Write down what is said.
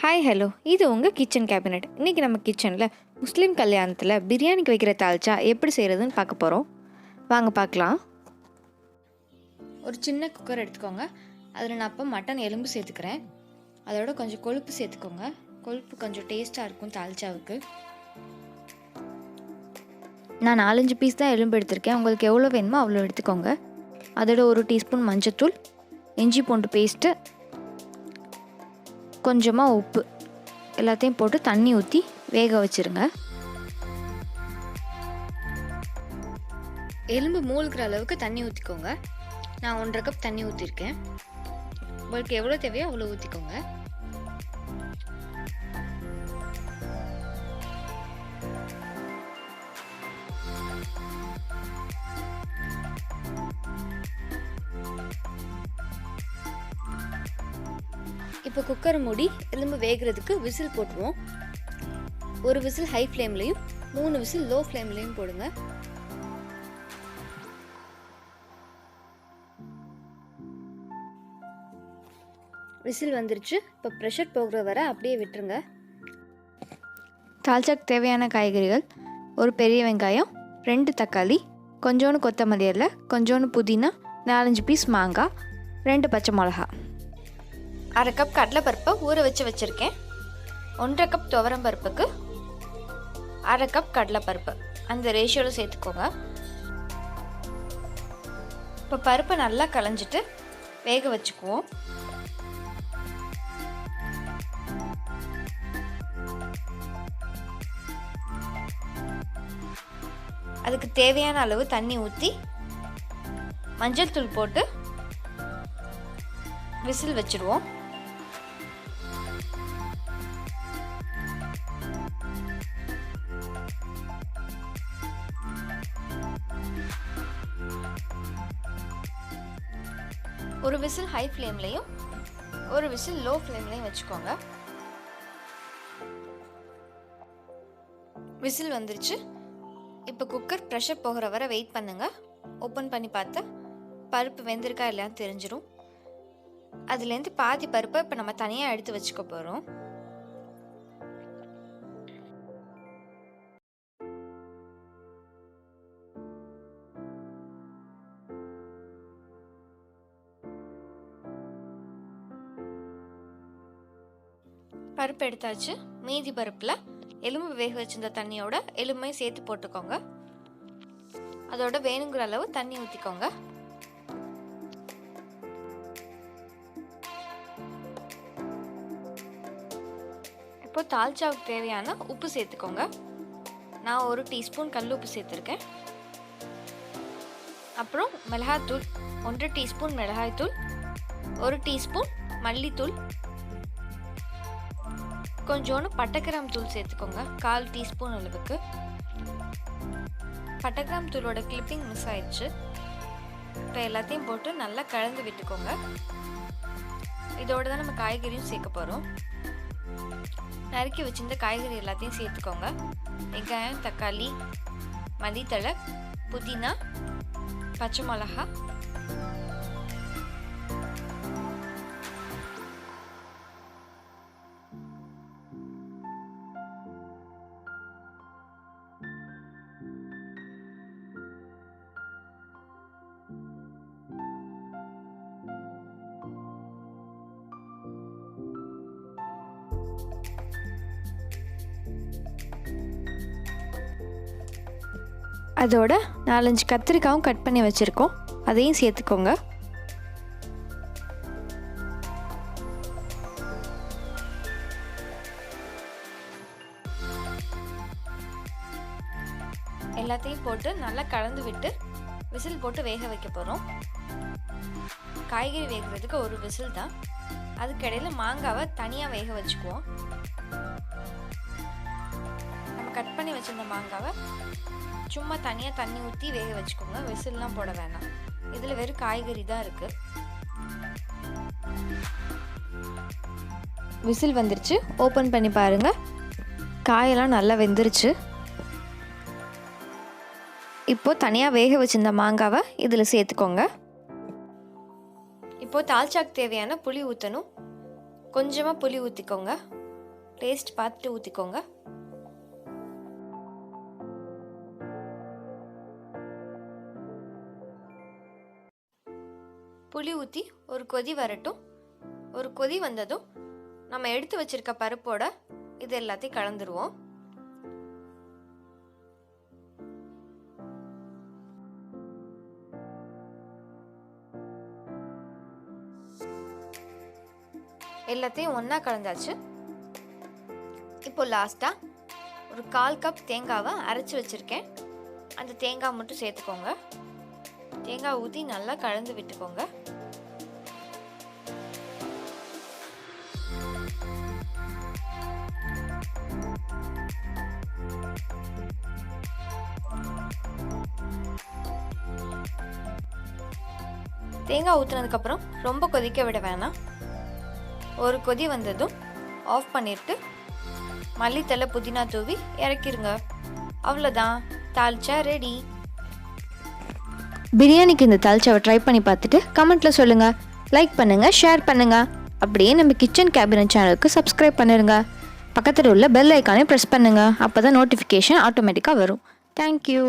Hi hello, இது உங்கள் kitchen cabinet. இன்றைக்கி நம்ம கிச்சனில் முஸ்லீம் கல்யாணத்தில் பிரியாணிக்கு வைக்கிற தால்ச்சா எப்படி செய்கிறதுன்னு பார்க்க போகிறோம். வாங்க பார்க்கலாம். ஒரு சின்ன குக்கர் எடுத்துக்கோங்க. அதில் நான் இப்போ மட்டன் எலும்பு சேர்த்துக்கிறேன். அதோட கொஞ்சம் கொழுப்பு சேர்த்துக்கோங்க. கொழுப்பு கொஞ்சம் டேஸ்ட்டாக இருக்கும் தால்ச்சாவுக்கு. நான் 4-5 பீஸ் தான் எலும்பு எடுத்திருக்கேன். உங்களுக்கு எவ்வளோ வேணுமோ அவ்வளோ எடுத்துக்கோங்க. அதோட 1 டீஸ்பூன் மஞ்சத்தூள், இஞ்சி பூண்டு பேஸ்ட்டு, கொஞ்சமாக உப்பு எல்லாத்தையும் போட்டு தண்ணி ஊற்றி வேக வச்சுருங்க. எலும்பு மூழ்கிற அளவுக்கு தண்ணி ஊற்றிக்கோங்க. நான் 1.5 கப் தண்ணி ஊற்றிருக்கேன். உங்களுக்கு எவ்வளோ தேவையோ அவ்வளோ ஊற்றிக்கோங்க. இப்போ குக்கர் மூடி எலும்பு வேகிறதுக்கு விசில் போட்டுருவோம். 1 விசில் ஹை ஃப்ளேம்லேயும் 3 விசில் லோ ஃப்ளேம்லேயும் போடுங்க. விசில் வந்துருச்சு. இப்போ ப்ரெஷர் போகிற வரை அப்படியே விட்டுருங்க. தால்ச்சாக்கு தேவையான காய்கறிகள்: 1 பெரிய வெங்காயம், 2 தக்காளி, கொஞ்சோண்டு கொத்தமல்லி இலை, கொஞ்சோண்டு புதினா, 4-5 பீஸ் மாங்காய், 2 பச்சை மிளகா, 1/2 கப் கடலைப்பருப்பை ஊற வச்சுருக்கேன். 1.5 கப் துவரம் பருப்புக்கு 1/2 கப் கடலைப்பருப்பு, அந்த ரேஷியோவில் சேர்த்துக்கோங்க. இப்போ பருப்பை நல்லா களைஞ்சிட்டு வேக வச்சுக்குவோம். அதுக்கு தேவையான அளவு தண்ணி ஊற்றி மஞ்சள் தூள் போட்டு விசில் வச்சுருவோம். ஒரு விசில் ஹை ஃப்ளேம்லேயும் 1 விசில் லோ ஃப்ளேம்லேயும் வச்சுக்கோங்க. விசில் வந்துருச்சு. இப்போ குக்கர் ப்ரெஷர் போகிற வரை வெயிட் பண்ணுங்க. ஓப்பன் பண்ணி பார்த்தா பருப்பு வெந்திருக்கா இல்லையான்னு தெரிஞ்சிடும். அதுலேருந்து பாதி பருப்பை இப்போ நம்ம தனியாக எடுத்து வச்சுக்க போகிறோம். பருப்பு எடுத்தாச்சு. மீதி பருப்பில் எலும்பு வேக வச்சிருந்த தண்ணியோட எலும்பையும் சேர்த்து போட்டுக்கோங்க. அதோட வேணுங்கிற அளவு தண்ணி ஊற்றிக்கோங்க. இப்போ தால்ச்சாவுக்கு தேவையான உப்பு சேர்த்துக்கோங்க. நான் 1 டீஸ்பூன் கல் உப்பு சேர்த்துருக்கேன். அப்புறம் மிளகாய்த்தூள் 1 டீஸ்பூன் மிளகாய்த்தூள், 1 டீஸ்பூன் மல்லித்தூள், கொஞ்சோண்டு பட்டைக்கிராம் தூள் சேர்த்துக்கோங்க. 1/4 டீஸ்பூன் அளவுக்கு. பட்டைக்கிராம் தூளோட கிளிப்பிங் மிஸ் ஆயிடுச்சு. இப்போ எல்லாத்தையும் போட்டு நல்லா கலந்து விட்டுக்கோங்க. இதோட தான் நம்ம காய்கறியும் சேர்க்க போகிறோம். நறுக்கி வச்சிருந்த காய்கறி எல்லாத்தையும் சேர்த்துக்கோங்க. வெங்காயம், தக்காளி, மல்லித்தழை, புதினா, பச்சை மிளகா, அதோட 4-5 கத்திரிக்காயும் கட் பண்ணி வச்சுருக்கோம். அதையும் சேர்த்துக்கோங்க. எல்லாத்தையும் போட்டு நல்லா கலந்து விட்டு விசில் போட்டு வேக வைக்க போகிறோம். காய்கறி வேகிறதுக்கு 1 விசில் தான். அதுக்கிடையில் மாங்காவை தனியாக வேக வச்சுக்குவோம். நம்ம கட் பண்ணி வச்சுருந்த மாங்காவை சும்மா தனியாக தண்ணி ஊற்றி வேக வச்சுக்கோங்க. விசில்லாம் போட வேணாம். இதில் வெறும் காய்கறி தான் இருக்குது. விசில் வந்துருச்சு. ஓப்பன் பண்ணி பாருங்கள். காயெல்லாம் நல்லா வெந்துருச்சு. இப்போது தனியாக வேக வச்சிருந்த மாங்காவை இதில் சேர்த்துக்கோங்க. இப்போது தால்ச்சாக்கு தேவையான புளி ஊற்றணும். கொஞ்சமாக புளி ஊற்றிக்கோங்க. டேஸ்ட் பார்த்துட்டு ஊற்றிக்கோங்க. புளி ஊற்றி ஒரு கொதி வரட்டும். ஒரு கொதி வந்ததும் நம்ம எடுத்து வச்சிருக்க பருப்போட இது எல்லாத்தையும் கலந்துருவோம். எல்லாத்தையும் ஒன்றா கலந்தாச்சு. இப்போ லாஸ்ட்டாக ஒரு 1/4 கப் தேங்காவை அரைச்சி வச்சுருக்கேன். அந்த தேங்காய் மட்டும் சேர்த்துக்கோங்க. தேங்காய் ஊற்றி நல்லா கலந்து விட்டுக்கோங்க. தேங்காய் ஊற்றுனதுக்கப்புறம் ரொம்ப கொதிக்க விட வேணாம். ஒரு கொதி வந்ததும் ஆஃப் பண்ணிவிட்டு மல்லித்தலை புதினா தூவி இறக்கிருங்க. அவ்வளோதான், தால்ச்சா ரெடி. பிரியாணிக்கு இந்த தால்ச்சாவை ட்ரை பண்ணி பார்த்துட்டு கமெண்ட்டில் சொல்லுங்கள். லைக் பண்ணுங்கள், ஷேர் பண்ணுங்கள். அப்படியே நம்ம கிச்சன் கேபினட் சேனலுக்கு சப்ஸ்கிரைப் பண்ணிடுங்க. பக்கத்தில் உள்ள பெல் ஐக்கானே ப்ரெஸ் பண்ணுங்கள். அப்போ தான் நோட்டிஃபிகேஷன் ஆட்டோமேட்டிக்காக வரும். தேங்க்யூ.